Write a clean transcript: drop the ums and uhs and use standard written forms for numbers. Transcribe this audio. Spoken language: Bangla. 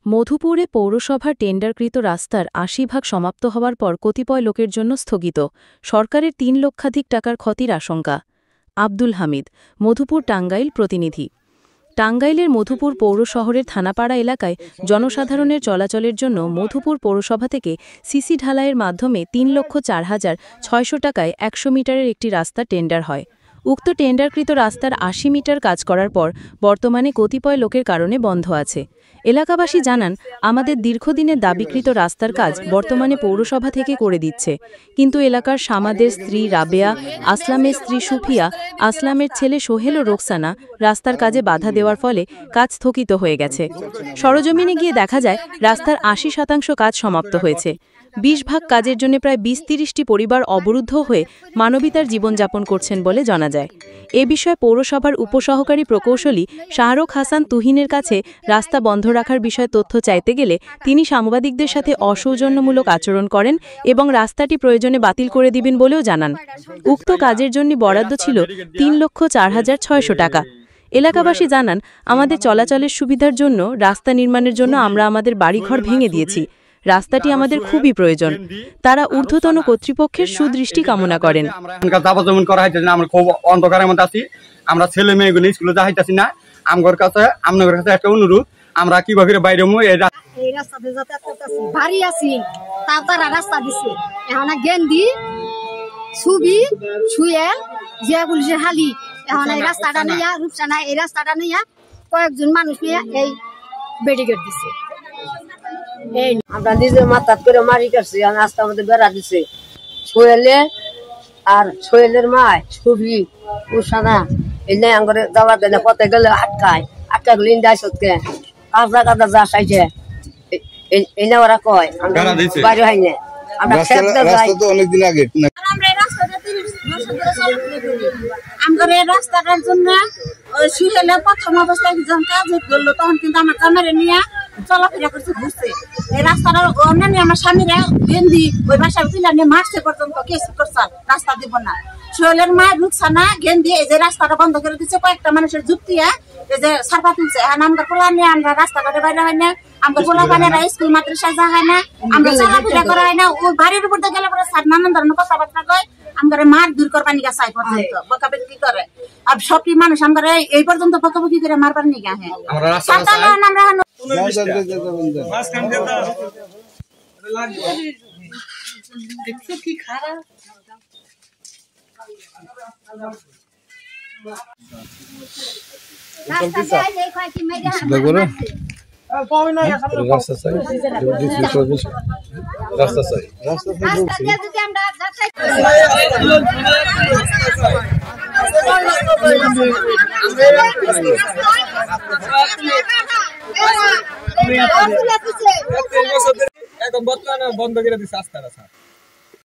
মধুপুরে পৌরসভার টেন্ডারকৃত রাস্তার ৮০% সমাপ্ত হওয়ার পর কতিপয় লোকের জন্য স্থগিত, সরকারের ৩ লক্ষাধিক টাকার ক্ষতির আশঙ্কা। আব্দুল হামিদ, মধুপুর টাঙ্গাইল প্রতিনিধি। টাঙ্গাইলের মধুপুর পৌর শহরের থানাপাড়া এলাকায় জনসাধারণের চলাচলের জন্য মধুপুর পৌরসভা থেকে সিসি ঢালাইয়ের মাধ্যমে ৩,০৪,৬০০ টাকায় ১০০ মিটারের একটি রাস্তা টেন্ডার হয়। উক্ত টেন্ডারকৃত রাস্তার ৮০ মিটার কাজ করার পর বর্তমানে কতিপয় লোকের কারণে বন্ধ আছে। এলাকাবাসী জানান, আমাদের দীর্ঘদিনের দাবিকৃত রাস্তার কাজ বর্তমানে পৌরসভা থেকে করে দিচ্ছে, কিন্তু এলাকার সামাদের স্ত্রী রাবেয়া, আসলামের স্ত্রী সুফিয়া, আসলামের ছেলে সোহেল ও রোকসানা রাস্তার কাজে বাধা দেওয়ার ফলে কাজ স্থগিত হয়ে গেছে। সরজমিনে গিয়ে দেখা যায় রাস্তার ৮০% কাজ সমাপ্ত হয়েছে। ২০ ভাগ কাজের জন্য প্রায় ২০-৩০টি পরিবার অবরুদ্ধ হয়ে মানবিতার জীবনযাপন করছেন বলে জানা যায়। এ বিষয়ে পৌরসভার উপসহকারী প্রকৌশলী শাহরুখ হাসান তুহিনের কাছে রাস্তা বন্ধ রাখার বিষয়ে তথ্য চাইতে গেলে তিনি সাংবাদিকদের সাথে অসৌজন্যমূলক আচরণ করেন এবং রাস্তাটি প্রয়োজনে বাতিল করে দিবেন বলেও জানান। উক্ত কাজের জন্য বরাদ্দ ছিল ৩,০৪,৬০০ টাকা। এলাকাবাসী জানান, আমাদের চলাচলের সুবিধার জন্য রাস্তা নির্মাণের জন্য আমরা আমাদের বাড়িঘর ভেঙে দিয়েছি। রাস্তাটি আমাদের খুবই প্রয়োজন। তারা ঊর্ধ্বতন কর্তৃপক্ষের সুদৃষ্টি কামনা করেন। আমরা খুব অন্ধকারের মধ্যে আছি, আমরা ছেলে মেয়েগুলো স্কুলে যাইতেছি না। আমার কাছে একটা অনুরোধ, আমরা কিভাবে বাইরে এই রাস্তাতে ভারী আছি, তারা রাস্তা দিছে এখন গেন্দি ছবি ছুঁয়ে যে পুলিশের হালি এখন এই রাস্তাটা নিয়ে রূপসানা এই রাস্তাটা নিয়ে কয়েকজন মানুষ নিয়ে এই ব্যারিকেড দিছে। আমরা নিজে মাথা করে মারি কাটছি, আস্তে আমাদের বেড়া দিছে। সোহেলে আর সোহেলের মা ছবি উসানা এই যে আঙ্গরে যাওয়া দেয় না, পথে গেলে আটকায় গেলে ইন্দায় সত্যি কাদা কাদা যা চাইছে এই না ওরা কয় বাইরে হয় না। আমরা অনেকদিন আগে আমার এই রাস্তাটার জন্য সুহেলে প্রথম অবস্থায় যখন কাজ করলো তখন কিন্তু আমার জামাইরে নিয়ে চলাফেরা করছে ঘুরছে। এই রাস্তাটার অন্যান্য আমার স্বামীরা গেন্দি ওই বাসার পিলা নিয়ে মারছে পর্যন্ত কেস করছে, রাস্তা দিব না। সোহেলের মা রুকসানা গেন্দি এই যে রাস্তাটা বন্ধ করে দিচ্ছে, কয়েকটা মানুষের যুক্তিয়া এই যে সারপা তুলছে। আমরা পোলা নিয়ে আমরা রাস্তাঘাটে বাইরে হয় না, আমরা পোলা বানেরা স্কুল মাদ্রাসায় যা হয় না, আমরা চলাফেরা করা হয় না। ও বাড়ির উপর দিয়ে গেলে পরে নানান ধরনের কথাবার্তা কয়, আমরা মার দূর করবার নিকা চাই পর্যন্ত বকাবকি করে। আর সবটি মানুষ আমরা এই পর্যন্ত বকাবকি করে মারবার নিকা। হ্যাঁ দেখছো কি খারাপ এখন বর্তমানে বন্ধ করে দিচ্ছে রাস্তাটা।